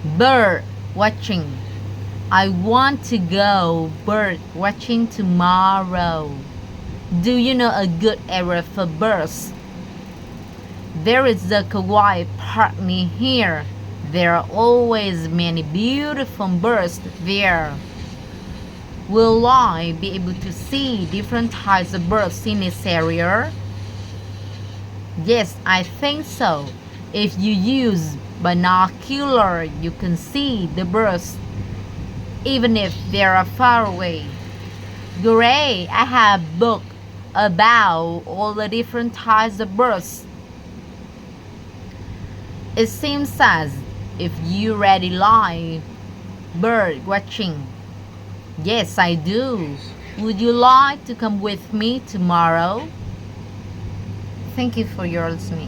Bird watching. I want to go bird watching tomorrow. Do you know a good area for birds? There is the Kauai Park near here. There are always many beautiful birds there. Will I be able to see different types of birds in this area? Yes, I think so. If you use binocular, you can see the birds even if they are far away. Great, I have book about all the different types of birds. It seems as if you really like bird watching. Yes, I do. Would you like to come with me tomorrow? Thank you for your listening.